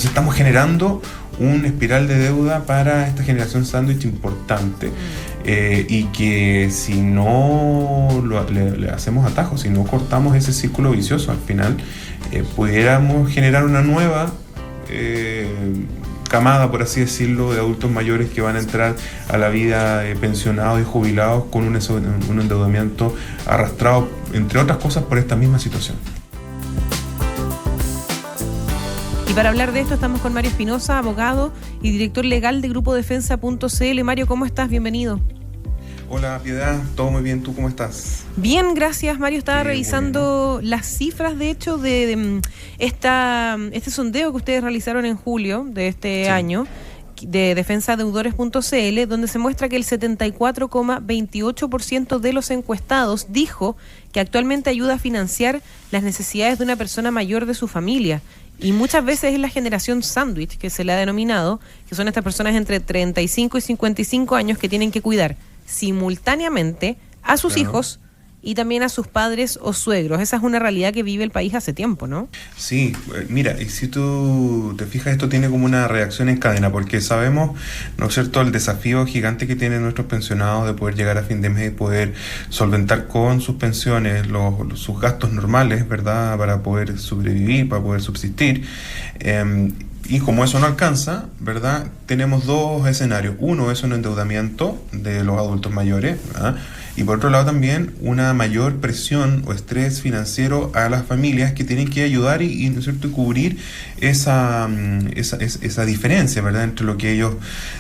Entonces estamos generando una espiral de deuda para esta generación sándwich importante, y que si no le hacemos atajos, si no cortamos ese círculo vicioso, al final pudiéramos generar una nueva camada, por así decirlo, de adultos mayores que van a entrar a la vida pensionados y jubilados con un endeudamiento arrastrado, entre otras cosas, por esta misma situación. Y para hablar de esto estamos con Mario Espinosa, abogado y director legal de Grupo Defensa.cl. Mario, ¿cómo estás? Bienvenido. Hola, Piedad, todo muy bien, ¿tú cómo estás? Bien, gracias, Mario. Estaba revisando las cifras, de hecho, de este sondeo que ustedes realizaron en julio de este año, de defensadeudores.cl, donde se muestra que el 74,28% de los encuestados dijo que actualmente ayuda a financiar las necesidades de una persona mayor de su familia. Y muchas veces es la generación sándwich, que se le ha denominado, que son estas personas entre 35 y 55 años que tienen que cuidar simultáneamente a sus hijos y también a sus padres o suegros. Esa es una realidad que vive el país hace tiempo, ¿no? Sí, mira, y si tú te fijas, esto tiene como una reacción en cadena, porque sabemos, ¿no es cierto?, el desafío gigante que tienen nuestros pensionados de poder llegar a fin de mes y poder solventar con sus pensiones sus gastos normales, ¿verdad?, para poder sobrevivir, para poder subsistir. Y como eso no alcanza, ¿verdad?, tenemos dos escenarios. Uno es un endeudamiento de los adultos mayores, ¿verdad?, y por otro lado también una mayor presión o estrés financiero a las familias que tienen que ayudar y ¿no es cierto?, y cubrir esa diferencia, ¿verdad?, entre lo que ellos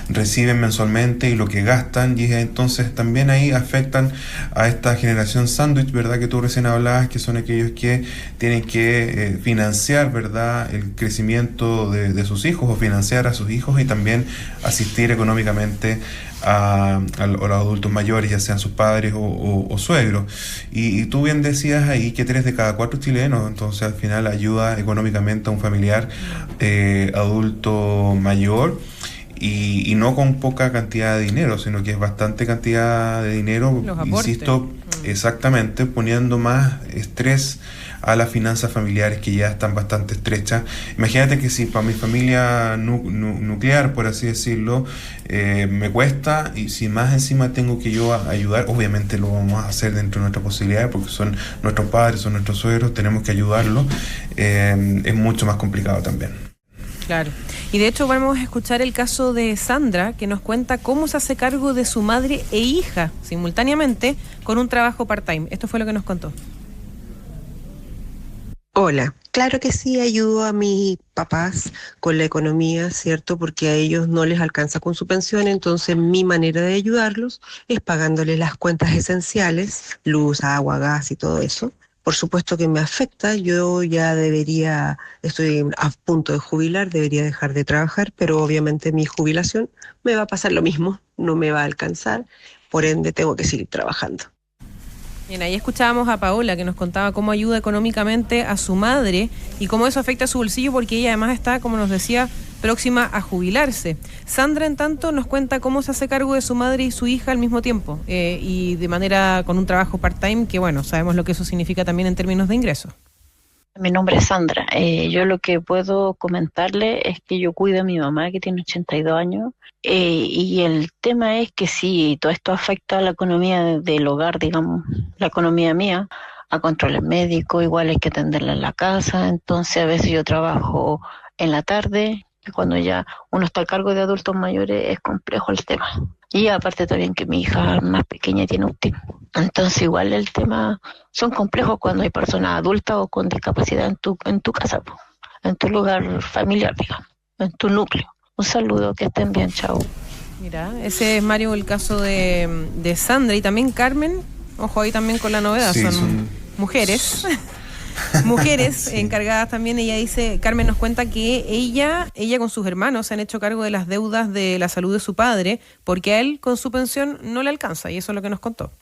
reciben mensualmente y lo que gastan, y entonces también ahí afectan a esta generación sándwich, ¿verdad?, que tú recién hablabas, que son aquellos que tienen que financiar, ¿verdad?, el crecimiento de sus hijos, o financiar a sus hijos y también asistir económicamente a los adultos mayores, ya sean sus padres o suegros. Y tú bien decías ahí que 3 de cada 4 chilenos, entonces al final ayuda económicamente a un familiar adulto mayor, y no con poca cantidad de dinero, sino que es bastante cantidad de dinero, insisto, exactamente, poniendo más estrés a las finanzas familiares que ya están bastante estrechas. Imagínate que si para mi familia nuclear, por así decirlo, me cuesta, y si más encima tengo que yo ayudar, obviamente lo vamos a hacer dentro de nuestras posibilidades, porque son nuestros padres, son nuestros suegros, tenemos que ayudarlos, es mucho más complicado también. Claro. Y de hecho vamos a escuchar el caso de Sandra, que nos cuenta cómo se hace cargo de su madre e hija simultáneamente con un trabajo part-time. Esto fue lo que nos contó. Hola, claro que sí, ayudo a mis papás con la economía, ¿cierto? Porque a ellos no les alcanza con su pensión, entonces mi manera de ayudarlos es pagándoles las cuentas esenciales, luz, agua, gas y todo eso. Por supuesto que me afecta, yo ya estoy a punto de jubilar, debería dejar de trabajar, pero obviamente mi jubilación me va a pasar lo mismo, no me va a alcanzar, por ende tengo que seguir trabajando. Bien, ahí escuchábamos a Paola, que nos contaba cómo ayuda económicamente a su madre y cómo eso afecta a su bolsillo, porque ella además está, como nos decía, próxima a jubilarse. Sandra, en tanto, nos cuenta cómo se hace cargo de su madre y su hija al mismo tiempo, y de manera con un trabajo part-time, que bueno, sabemos lo que eso significa también en términos de ingresos. Mi nombre es Sandra. Yo lo que puedo comentarle es que yo cuido a mi mamá, que tiene 82 años, y el tema es que sí, todo esto afecta a la economía del hogar, digamos, la economía mía, a controles médicos, igual hay que atenderla en la casa, entonces a veces yo trabajo en la tarde, y cuando ya uno está a cargo de adultos mayores es complejo el tema. Y aparte también que mi hija más pequeña tiene autismo. Entonces igual el tema son complejos cuando hay personas adultas o con discapacidad en tu casa, en tu lugar familiar, digamos, en tu núcleo. Un saludo, que estén bien, chao. Mira, ese es, Mario, el caso de Sandra, y también Carmen, ojo ahí también con la novedad, sí, son mujeres. Mujeres encargadas también. Ella dice, Carmen nos cuenta que ella con sus hermanos se han hecho cargo de las deudas de la salud de su padre, porque a él con su pensión no le alcanza, y eso es lo que nos contó.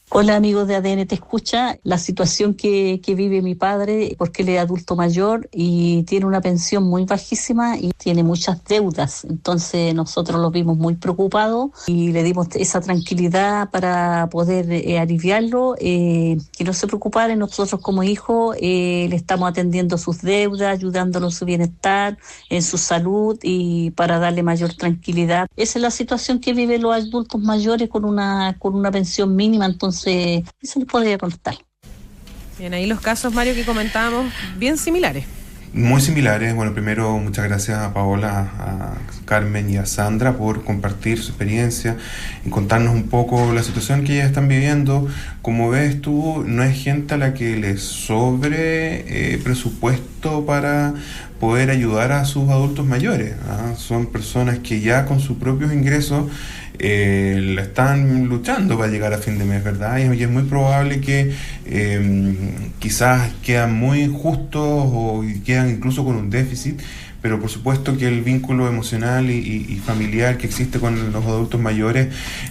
Hola amigos de ADN Te Escucha, la situación que vive mi padre, porque él es adulto mayor y tiene una pensión muy bajísima y tiene muchas deudas, entonces nosotros lo vimos muy preocupado y le dimos esa tranquilidad para poder aliviarlo, que no se preocupara. Nosotros como hijos le estamos atendiendo sus deudas, ayudándolo en su bienestar, en su salud y para darle mayor tranquilidad. Esa es la situación que viven los adultos mayores con una pensión mínima, entonces eso les podría contar. Bien, ahí los casos, Mario, que comentábamos, bien similares. Muy similares. Bueno, primero muchas gracias a Paola, a Carmen y a Sandra por compartir su experiencia y contarnos un poco la situación que ellas están viviendo. Como ves tú, no es gente a la que les sobre presupuesto para poder ayudar a sus adultos mayores, ¿ah? Son personas que ya con sus propios ingresos la están luchando para llegar a fin de mes, ¿verdad? Y es muy probable que quizás quedan muy justos o quedan incluso con un déficit, pero por supuesto que el vínculo emocional y familiar que existe con los adultos mayores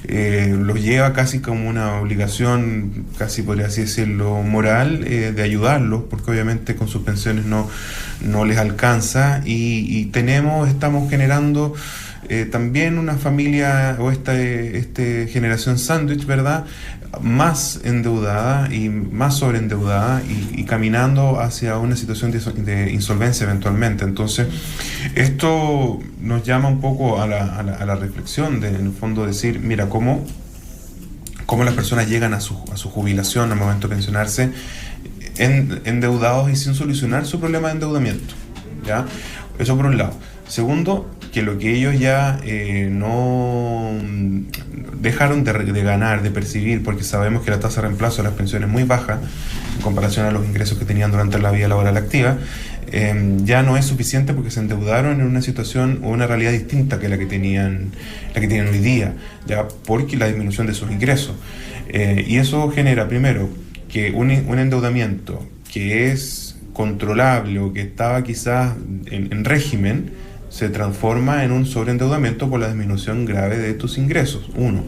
los lleva casi como una obligación, casi podría así decirlo, moral, de ayudarlos, porque obviamente con sus pensiones no les alcanza y estamos generando también una familia o esta generación sándwich, ¿verdad?, más endeudada y más sobreendeudada y caminando hacia una situación de insolvencia eventualmente. Entonces, esto nos llama un poco a la reflexión de, en el fondo, decir, mira, cómo las personas llegan a su jubilación, al momento de pensionarse, endeudados y sin solucionar su problema de endeudamiento, ¿ya? Eso por un lado. Segundo, que lo que ellos ya no dejaron de ganar, de percibir, porque sabemos que la tasa de reemplazo de las pensiones es muy baja en comparación a los ingresos que tenían durante la vida laboral activa, ya no es suficiente porque se endeudaron en una situación o una realidad distinta que la que tienen hoy día, ya porque la disminución de sus ingresos. Y eso genera, primero, que un endeudamiento que es controlable o que estaba quizás en régimen, se transforma en un sobreendeudamiento por la disminución grave de tus ingresos, uno.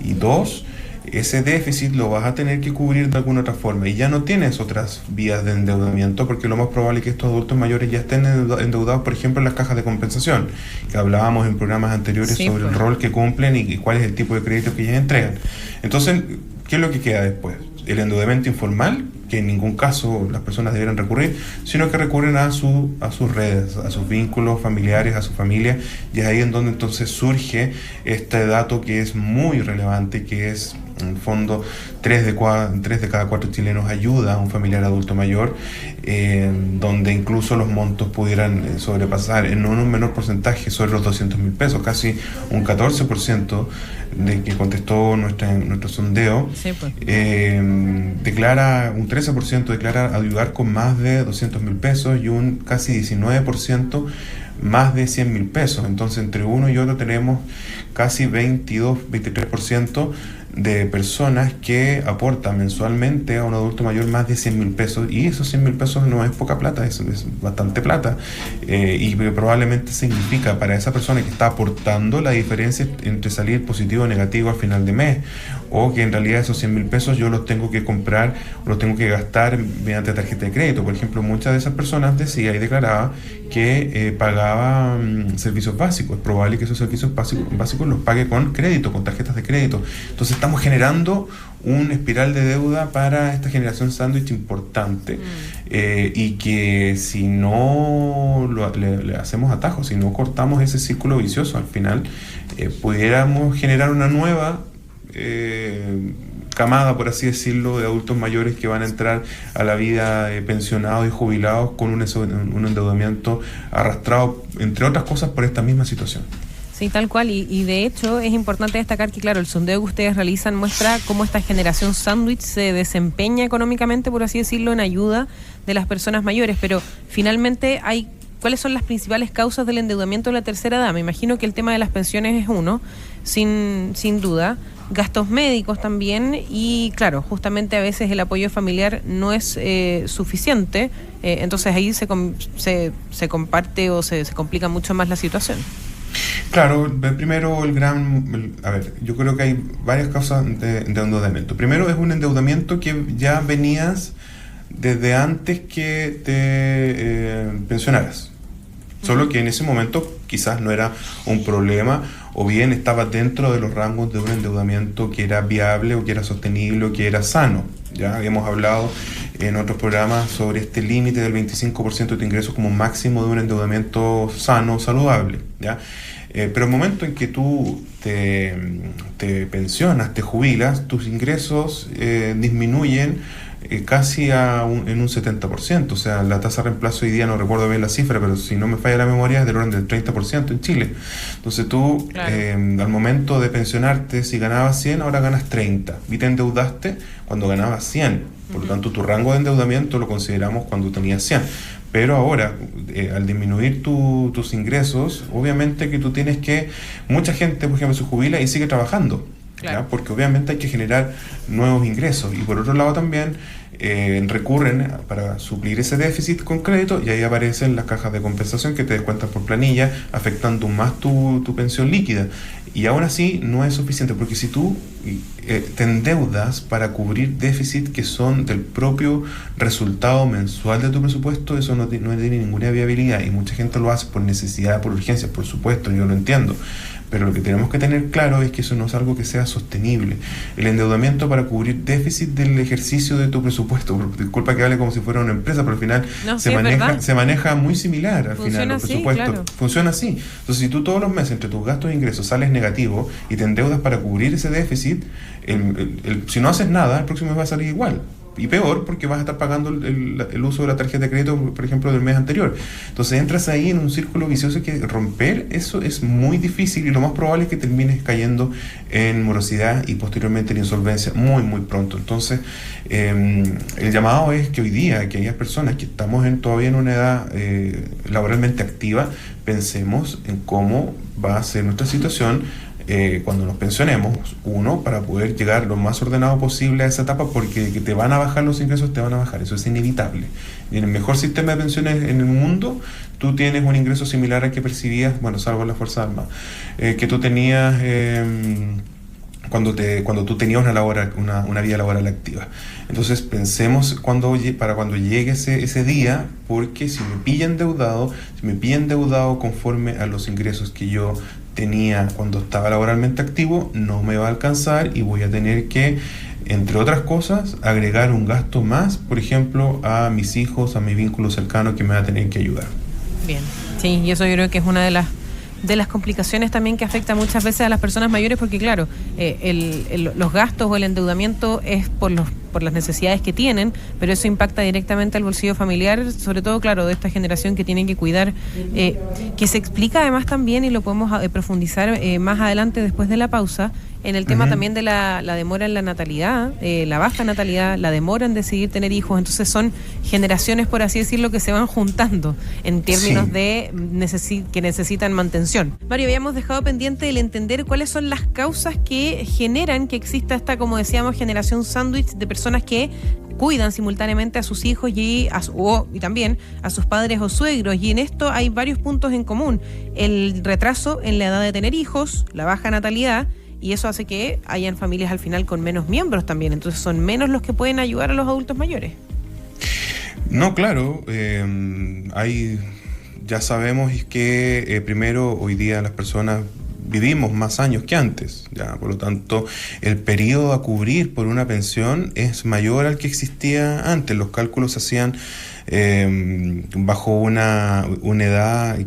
Y dos, ese déficit lo vas a tener que cubrir de alguna otra forma y ya no tienes otras vías de endeudamiento, porque lo más probable es que estos adultos mayores ya estén endeudados, por ejemplo, en las cajas de compensación, que hablábamos en programas anteriores sobre el rol que cumplen y cuál es el tipo de crédito que ellas entregan. Entonces, ¿qué es lo que queda después? El endeudamiento informal, que en ningún caso las personas debieran recurrir, sino que recurren a sus redes, a sus vínculos familiares, a su familia, y es ahí en donde entonces surge este dato que es muy relevante, que es, en el fondo, 3 de cada 4 chilenos ayuda a un familiar adulto mayor, donde incluso los montos pudieran sobrepasar en un menor porcentaje sobre los 200.000 pesos, casi un 14% de que contestó nuestro sondeo, sí, pues. Declara, un 13% declara ayudar con más de 200.000 pesos y un casi 19% más de 100.000 pesos. Entonces, entre uno y otro tenemos casi 23% de personas que aportan mensualmente a un adulto mayor más de 100.000 pesos, y esos 100.000 pesos no es poca plata, es bastante plata, y probablemente significa para esa persona que está aportando la diferencia entre salir positivo o negativo al final de mes, o que en realidad esos 100.000 pesos yo los tengo que comprar o los tengo que gastar mediante tarjeta de crédito. Por ejemplo, muchas de esas personas decía y declaraba que pagaba servicios básicos. Es probable que esos servicios básicos los pague con crédito, con tarjetas de crédito. Entonces estamos generando un espiral de deuda para esta generación sándwich importante, y que si no le hacemos atajos, si no cortamos ese círculo vicioso, al final pudiéramos generar una nueva camada, por así decirlo, de adultos mayores que van a entrar a la vida pensionados y jubilados con un endeudamiento arrastrado, entre otras cosas, por esta misma situación. Sí, tal cual, y de hecho es importante destacar que, claro, el sondeo que ustedes realizan muestra cómo esta generación sándwich se desempeña económicamente, por así decirlo, en ayuda de las personas mayores, pero finalmente ¿cuáles son las principales causas del endeudamiento de la tercera edad? Me imagino que el tema de las pensiones es uno, sin duda, gastos médicos también, y claro, justamente a veces el apoyo familiar no es suficiente, entonces ahí se comparte o se complica mucho más la situación. Claro, primero a ver, yo creo que hay varias causas de endeudamiento. Primero es un endeudamiento que ya venías desde antes que te pensionaras. Solo que en ese momento quizás no era un problema, o bien estaba dentro de los rangos de un endeudamiento que era viable o que era sostenible o que era sano. Ya habíamos hablado en otros programas sobre este límite del 25% de tu ingreso como máximo de un endeudamiento sano, saludable, ¿ya? Pero el momento en que tú te pensionas, te jubilas, tus ingresos disminuyen casi en un 70%. O sea, la tasa de reemplazo hoy día, no recuerdo bien la cifra, pero si no me falla la memoria, es del orden del 30% en Chile. Entonces tú, claro, al momento de pensionarte, si ganabas 100, ahora ganas 30. Y te endeudaste cuando ganabas 100. Por lo tanto, tu rango de endeudamiento lo consideramos cuando tenías 100. Pero ahora, al disminuir tus ingresos, obviamente que tú tienes que... Mucha gente, por ejemplo, se jubila y sigue trabajando. Claro. ¿Ya? Porque obviamente hay que generar nuevos ingresos. Y por otro lado también recurren para suplir ese déficit con crédito, y ahí aparecen las cajas de compensación que te descuentan por planilla, afectando más tu pensión líquida. Y aún así no es suficiente, porque si tú te endeudas para cubrir déficit que son del propio resultado mensual de tu presupuesto, eso no tiene ninguna viabilidad, y mucha gente lo hace por necesidad, por urgencia, por supuesto, yo lo entiendo. Pero lo que tenemos que tener claro es que eso no es algo que sea sostenible. El endeudamiento para cubrir déficit del ejercicio de tu presupuesto, disculpa que hable como si fuera una empresa, pero al final se maneja muy similar al final los presupuestos. Claro. Funciona así. Entonces, si tú todos los meses entre tus gastos e ingresos sales negativo y te endeudas para cubrir ese déficit, si no haces nada, el próximo mes va a salir igual. Y peor, porque vas a estar pagando el uso de la tarjeta de crédito, por ejemplo, del mes anterior. Entonces entras ahí en un círculo vicioso que romper eso es muy difícil, y lo más probable es que termines cayendo en morosidad y posteriormente en insolvencia muy, muy pronto. Entonces, el llamado es que hoy día, que aquellas personas que estamos todavía en una edad laboralmente activa, pensemos en cómo va a ser nuestra situación cuando nos pensionemos, para poder llegar lo más ordenado posible a esa etapa, porque que te van a bajar los ingresos, te van a bajar, eso es inevitable. Y en el mejor sistema de pensiones en el mundo, tú tienes un ingreso similar al que percibías, salvo la Fuerza Armada, que tú tenías cuando tú tenías una vida laboral activa. Entonces pensemos para cuando llegue ese día, porque si me pilla endeudado conforme a los ingresos que yo tenía cuando estaba laboralmente activo, no me va a alcanzar y voy a tener que, entre otras cosas, agregar un gasto más, por ejemplo, a mis hijos, a mi vínculo cercano, que me va a tener que ayudar. Bien, sí, y eso yo creo que es una de las complicaciones también que afecta muchas veces a las personas mayores, porque claro, los gastos o el endeudamiento es por las necesidades que tienen, pero eso impacta directamente al bolsillo familiar, sobre todo, claro, de esta generación que tienen que cuidar, que se explica además también, y lo podemos profundizar más adelante después de la pausa, en el tema también de la demora en la natalidad, la baja natalidad, la demora en decidir tener hijos. Entonces son generaciones, por así decirlo, que se van juntando en términos de que necesitan mantención. Mario, habíamos dejado pendiente el entender cuáles son las causas que generan que exista esta, como decíamos, generación sándwich de personas que cuidan simultáneamente a sus hijos y también a sus padres o suegros, y en esto hay varios puntos en común: el retraso en la edad de tener hijos, la baja natalidad, y eso hace que hayan familias al final con menos miembros también. Entonces son menos los que pueden ayudar a los adultos mayores. No, claro, ya sabemos que primero, hoy día las personas vivimos más años que antes, ya, por lo tanto el periodo a cubrir por una pensión es mayor al que existía antes. Los cálculos se hacían bajo una edad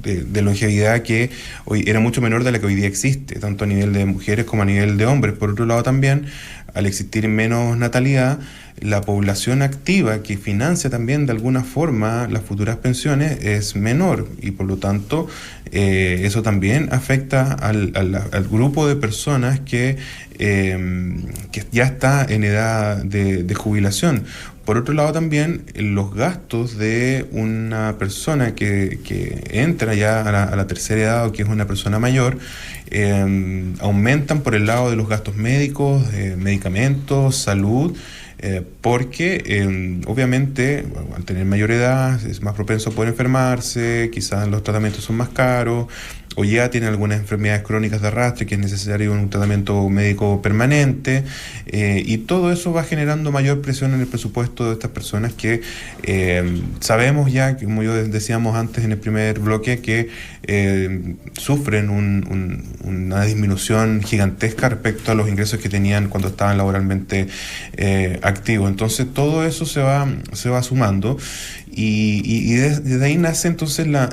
de longevidad que hoy era mucho menor de la que hoy día existe, tanto a nivel de mujeres como a nivel de hombres. Por otro lado también, al existir menos natalidad, la población activa que financia también de alguna forma las futuras pensiones es menor, y por lo tanto eso también afecta al grupo de personas que ya está en edad de jubilación. Por otro lado también, los gastos de una persona que entra ya a la tercera edad, o que es una persona mayor, aumentan por el lado de los gastos médicos, medicamentos, salud. porque obviamente al tener mayor edad es más propenso a poder enfermarse, quizás los tratamientos son más caros, o ya tienen algunas enfermedades crónicas de arrastre que es necesario un tratamiento médico permanente, y todo eso va generando mayor presión en el presupuesto de estas personas que sabemos ya, como yo decíamos antes en el primer bloque, que sufren una disminución gigantesca respecto a los ingresos que tenían cuando estaban laboralmente activos. Entonces todo eso se va sumando. Y desde ahí nace entonces la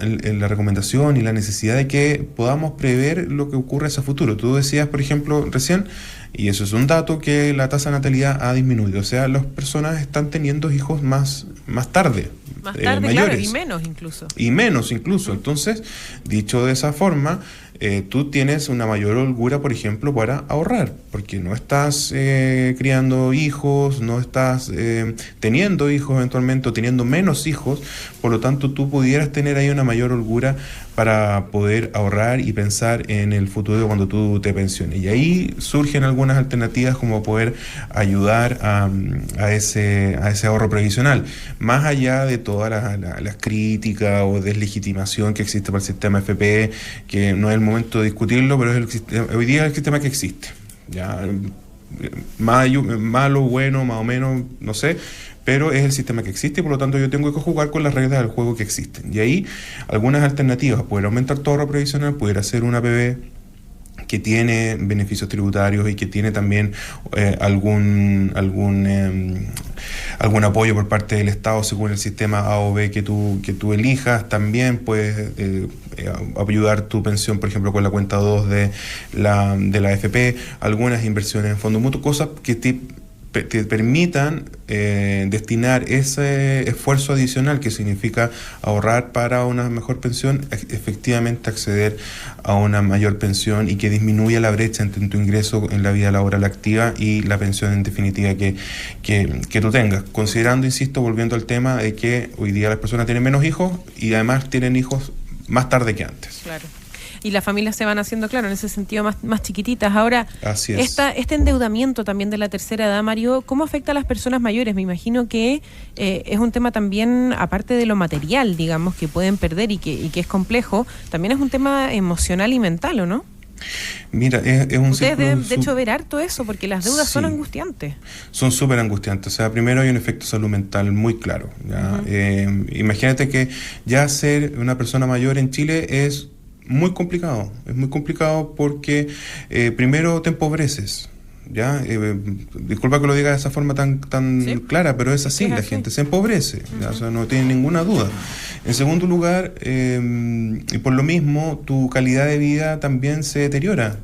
recomendación y la necesidad de que podamos prever lo que ocurre hacia futuro. Tú decías, por ejemplo, recién, y eso es un dato, que la tasa de natalidad ha disminuido. O sea, las personas están teniendo hijos más tarde. Más tarde, mayores. claro, y menos incluso. Y menos incluso. Entonces, dicho de esa forma, tú tienes una mayor holgura, por ejemplo, para ahorrar, porque no estás criando hijos, no estás teniendo hijos eventualmente, o teniendo menos hijos, por lo tanto tú pudieras tener ahí una mayor holgura para poder ahorrar y pensar en el futuro cuando tú te pensiones. Y ahí surgen algunas alternativas como poder ayudar a ese ahorro previsional, más allá de todas las críticas o deslegitimación que existe para el sistema FP, que no es el momento de discutirlo, pero hoy día es el sistema que existe. Ya, malo, bueno, más o menos, no sé, pero es el sistema que existe y por lo tanto yo tengo que jugar con las reglas del juego que existen. Y ahí algunas alternativas: poder aumentar tu ahorro previsional, poder hacer una APB que tiene beneficios tributarios y que tiene también algún apoyo por parte del Estado según el sistema A o B que tú elijas. También puedes ayudar tu pensión, por ejemplo, con la cuenta 2 de la AFP, algunas inversiones en fondos mutuos, cosas que te permitan destinar ese esfuerzo adicional que significa ahorrar para una mejor pensión, efectivamente acceder a una mayor pensión, y que disminuya la brecha entre tu ingreso en la vida laboral activa y la pensión en definitiva que tú tengas, considerando, insisto, volviendo al tema de que hoy día las personas tienen menos hijos y además tienen hijos más tarde que antes. Claro. Y las familias se van haciendo, claro, en ese sentido más chiquititas. Ahora, así es. Este endeudamiento también de la tercera edad, Mario, ¿cómo afecta a las personas mayores? Me imagino que es un tema también, aparte de lo material, digamos, que pueden perder y que es complejo, también es un tema emocional y mental, ¿o no? Mira, es un Ustedes deben, de hecho, ver harto eso, porque las deudas son angustiantes. Son súper angustiantes. O sea, primero hay un efecto salud mental muy claro, ¿ya? Imagínate que ya ser una persona mayor en Chile es muy complicado. Es muy complicado porque primero te empobreces. ¿Ya? Disculpa que lo diga de esa forma tan ¿sí? clara, pero es así, la gente se empobrece, o sea, no tiene ninguna duda. En segundo lugar, y por lo mismo, tu calidad de vida también se deteriora.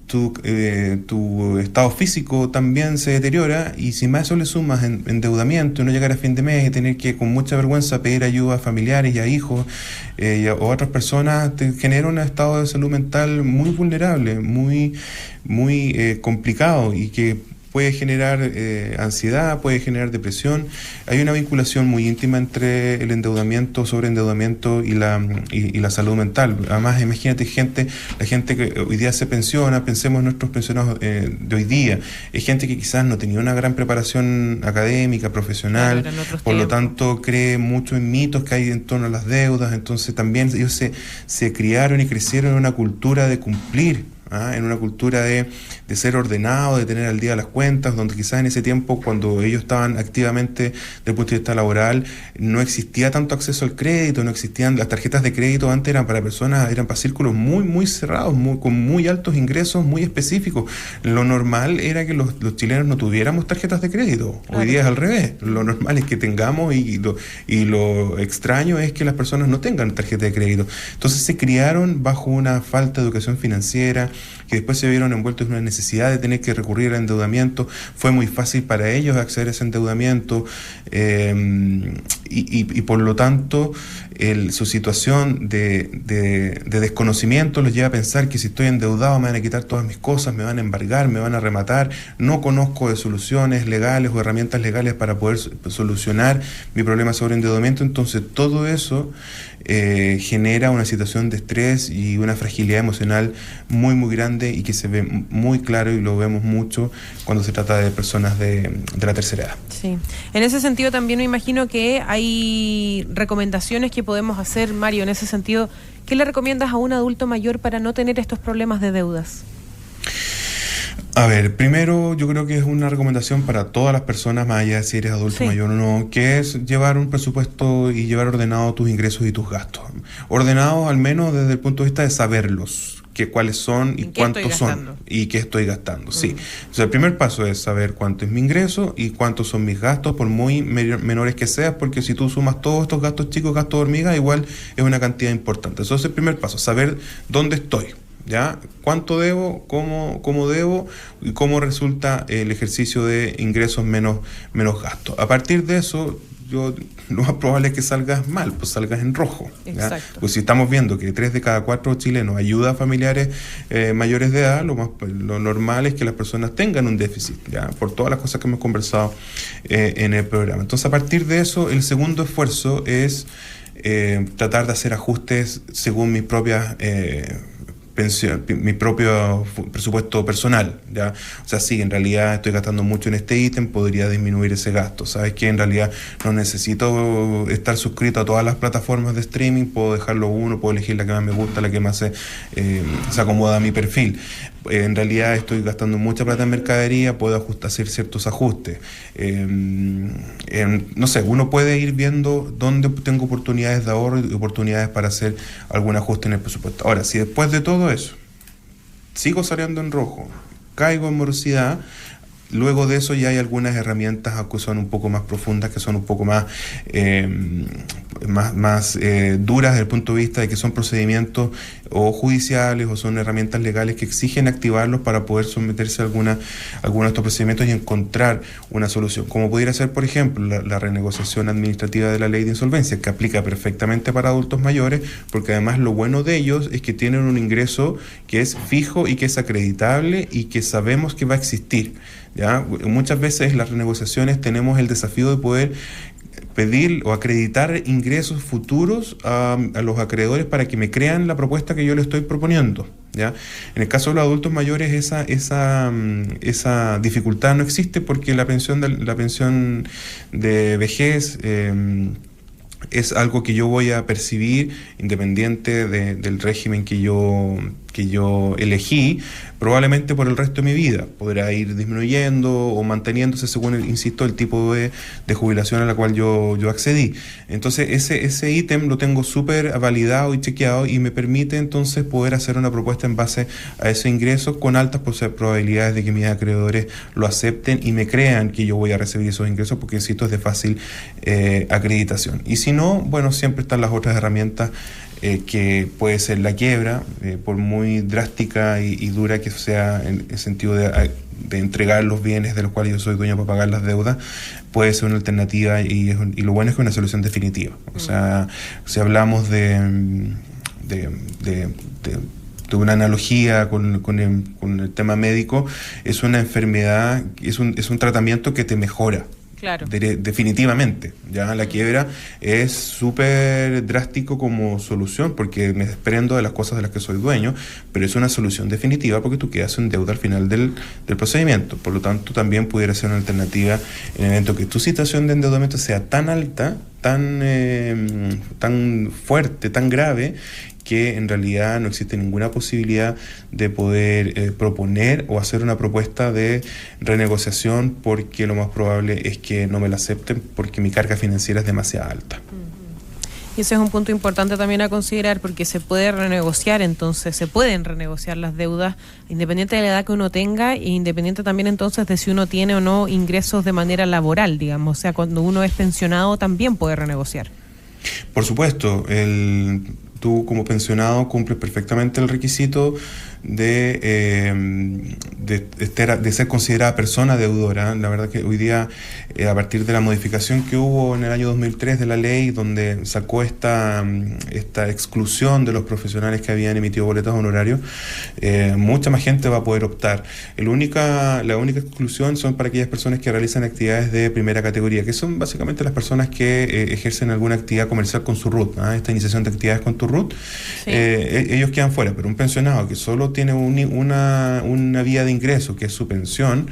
Tu estado físico también se deteriora, y si más eso le sumas endeudamiento, no llegar a fin de mes y tener que con mucha vergüenza pedir ayuda a familiares y a hijos o a otras personas, te genera un estado de salud mental muy vulnerable, muy complicado, y que puede generar ansiedad, puede generar depresión. Hay una vinculación muy íntima entre el endeudamiento, sobreendeudamiento y la salud mental. Además, imagínate la gente que hoy día se pensiona, pensemos en nuestros pensionados de hoy día, es gente que quizás no tenía una gran preparación académica, profesional, por lo tanto cree mucho en mitos que hay en torno a las deudas. Entonces también ellos se criaron y crecieron en una cultura de cumplir, en una cultura de ser ordenado, de tener al día las cuentas, donde quizás en ese tiempo, cuando ellos estaban activamente desde el punto de vista laboral, no existía tanto acceso al crédito, no existían las tarjetas de crédito. Antes eran para personas, eran para círculos muy cerrados, con muy altos ingresos, muy específicos. Lo normal era que los chilenos no tuviéramos tarjetas de crédito. Claro. Hoy día es al revés. Lo normal es que tengamos, y lo extraño es que las personas no tengan tarjeta de crédito. Entonces se criaron bajo una falta de educación financiera, que después se vieron envueltos en una necesidad de tener que recurrir al endeudamiento. Fue muy fácil para ellos acceder a ese endeudamiento, y por lo tanto su situación de desconocimiento los lleva a pensar que si estoy endeudado me van a quitar todas mis cosas, me van a embargar, me van a rematar, no conozco de soluciones legales o herramientas legales para poder solucionar mi problema sobre endeudamiento. Entonces todo eso genera una situación de estrés y una fragilidad emocional muy muy grande y que se ve muy claro y lo vemos mucho cuando se trata de personas de la tercera edad. Sí. En ese sentido también me imagino que hay recomendaciones que podemos hacer, Mario, en ese sentido. ¿Qué le recomiendas a un adulto mayor para no tener estos problemas de deudas? A ver, primero yo creo que es una recomendación para todas las personas, más allá de si eres adulto mayor o no, que es llevar un presupuesto y llevar ordenado tus ingresos y tus gastos. Ordenado al menos desde el punto de vista de saberlos, cuáles son y cuántos son y qué estoy gastando. Sí. O sea, el primer paso es saber cuánto es mi ingreso y cuántos son mis gastos, por muy menores que sean, porque si tú sumas todos estos gastos chicos, gastos de hormiga, igual es una cantidad importante. Eso es el primer paso, saber dónde estoy. ¿Ya? ¿Cuánto debo? ¿Cómo debo? Y cómo resulta el ejercicio de ingresos menos gastos. A partir de eso, lo más probable es que salgas mal, pues salgas en rojo. Exacto. Pues si estamos viendo que 3 de cada 4 chilenos ayuda a familiares mayores de edad, lo normal es que las personas tengan un déficit, ¿ya? Por todas las cosas que hemos conversado en el programa. Entonces, a partir de eso, el segundo esfuerzo es tratar de hacer ajustes según mis propias mi propio presupuesto personal, ¿ya? O sea, sí, en realidad estoy gastando mucho en este ítem, podría disminuir ese gasto. ¿Sabes qué? En realidad no necesito estar suscrito a todas las plataformas de streaming, puedo dejarlo uno, puedo elegir la que más me gusta, la que más se acomoda a mi perfil. En realidad estoy gastando mucha plata en mercadería, puedo hacer ciertos ajustes. No sé, uno puede ir viendo dónde tengo oportunidades de ahorro y oportunidades para hacer algún ajuste en el presupuesto. Ahora, si después de todo eso sigo saliendo en rojo, caigo en morosidad, luego de eso ya hay algunas herramientas que son un poco más profundas, que son un poco más duras desde el punto de vista de que son procedimientos o judiciales o son herramientas legales que exigen activarlos para poder someterse a algunos de estos procedimientos y encontrar una solución. Como pudiera ser, por ejemplo, la renegociación administrativa de la ley de insolvencia, que aplica perfectamente para adultos mayores, porque además lo bueno de ellos es que tienen un ingreso que es fijo y que es acreditable y que sabemos que va a existir. ¿Ya? Muchas veces en las renegociaciones tenemos el desafío de poder pedir o acreditar ingresos futuros a los acreedores para que me crean la propuesta que yo le estoy proponiendo, ¿ya? En el caso de los adultos mayores esa dificultad no existe porque la pensión de vejez es algo que yo voy a percibir independiente del régimen que yo elegí, probablemente por el resto de mi vida. Podrá ir disminuyendo o manteniéndose según, insisto, el tipo de jubilación a la cual yo accedí. Entonces, ese ítem lo tengo súper validado y chequeado y me permite entonces poder hacer una propuesta en base a ese ingreso con altas probabilidades de que mis acreedores lo acepten y me crean que yo voy a recibir esos ingresos porque, insisto, es de fácil acreditación. Y si no, bueno, siempre están las otras herramientas que puede ser la quiebra, por muy drástica y dura que sea en el sentido de entregar los bienes de los cuales yo soy dueño para pagar las deudas, puede ser una alternativa y lo bueno es que es una solución definitiva. O sea, si hablamos de una analogía con el tema médico, es una enfermedad, es un tratamiento que te mejora. Claro. Definitivamente. Ya la quiebra es súper drástico como solución porque me desprendo de las cosas de las que soy dueño, pero es una solución definitiva porque tú quedas en deuda al final del procedimiento. Por lo tanto, también pudiera ser una alternativa en el evento que tu situación de endeudamiento sea tan alta, tan fuerte, tan grave, que en realidad no existe ninguna posibilidad de poder proponer o hacer una propuesta de renegociación porque lo más probable es que no me la acepten porque mi carga financiera es demasiado alta. Y ese es un punto importante también a considerar porque se puede renegociar, entonces se pueden renegociar las deudas independiente de la edad que uno tenga e independiente también entonces de si uno tiene o no ingresos de manera laboral, digamos. O sea, cuando uno es pensionado también puede renegociar. Por supuesto, tú como pensionado cumples perfectamente el requisito de ser considerada persona deudora. La verdad que hoy día, a partir de la modificación que hubo en el año 2003 de la ley, donde sacó esta exclusión de los profesionales que habían emitido boletas honorarios, mucha más gente va a poder optar. La única exclusión son para aquellas personas que realizan actividades de primera categoría, que son básicamente las personas que ejercen alguna actividad comercial con su RUT, esta iniciación de actividades con tu RUT. Sí. Ellos quedan fuera, pero un pensionado que solo tiene una vía de ingreso, que es su pensión,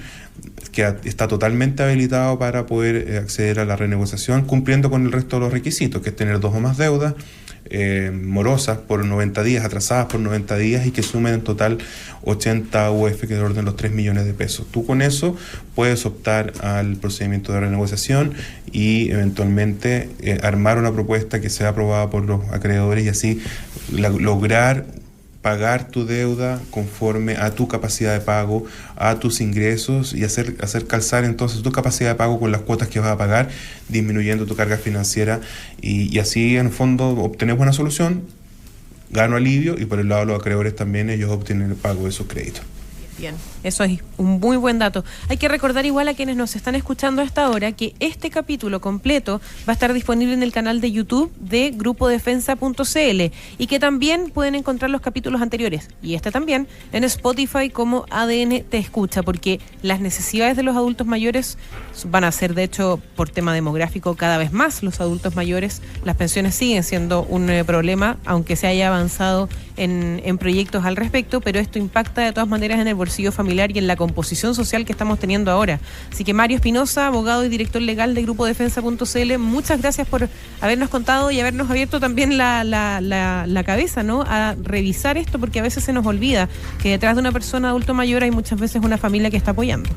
que está totalmente habilitado para poder acceder a la renegociación, cumpliendo con el resto de los requisitos, que es tener 2 o más deudas morosas por 90 días, atrasadas por 90 días, y que sumen en total 80 UF, que es de orden de los 3 millones de pesos. Tú con eso puedes optar al procedimiento de renegociación y eventualmente armar una propuesta que sea aprobada por los acreedores, y así lograr pagar tu deuda conforme a tu capacidad de pago, a tus ingresos, y hacer calzar entonces tu capacidad de pago con las cuotas que vas a pagar, disminuyendo tu carga financiera, y así en el fondo obtenemos una solución, gano alivio, y por el lado de los acreedores también ellos obtienen el pago de sus créditos. Bien, eso es un muy buen dato. Hay que recordar igual a quienes nos están escuchando a esta hora que este capítulo completo va a estar disponible en el canal de YouTube de grupodefensa.cl, y que también pueden encontrar los capítulos anteriores, y este también, en Spotify como ADN Te Escucha, porque las necesidades de los adultos mayores van a ser, de hecho, por tema demográfico, cada vez más los adultos mayores. Las pensiones siguen siendo un problema, aunque se haya avanzado en proyectos al respecto, pero esto impacta de todas maneras en el bolsillo familiar y en la composición social que estamos teniendo ahora. Así que Mario Espinosa, abogado y director legal de grupodefensa.cl, muchas gracias por habernos contado y habernos abierto también la cabeza, ¿no?, a revisar esto, porque a veces se nos olvida que detrás de una persona adulto mayor hay muchas veces una familia que está apoyando.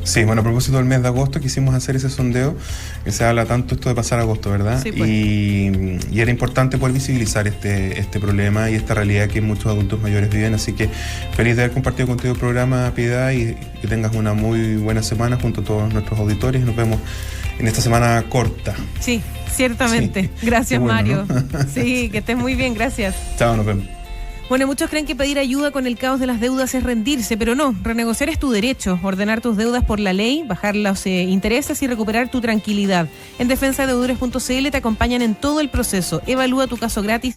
Sí, bueno, a propósito del mes de agosto quisimos hacer ese sondeo, que se habla tanto esto de pasar agosto, ¿verdad? Sí, pues. Y era importante poder visibilizar este problema y esta realidad que muchos adultos mayores viven, así que feliz de haber compartido contigo el programa, Piedad, y que tengas una muy buena semana junto a todos nuestros auditores. Nos vemos en esta semana corta. Sí, ciertamente. Sí. Gracias, Bueno, Mario. ¿no? Sí, que estés muy bien, gracias. Chao, nos vemos. Bueno, muchos creen que pedir ayuda con el caos de las deudas es rendirse, pero no. Renegociar es tu derecho, ordenar tus deudas por la ley, bajar los intereses y recuperar tu tranquilidad. En defensadeudores.cl te acompañan en todo el proceso. Evalúa tu caso gratis.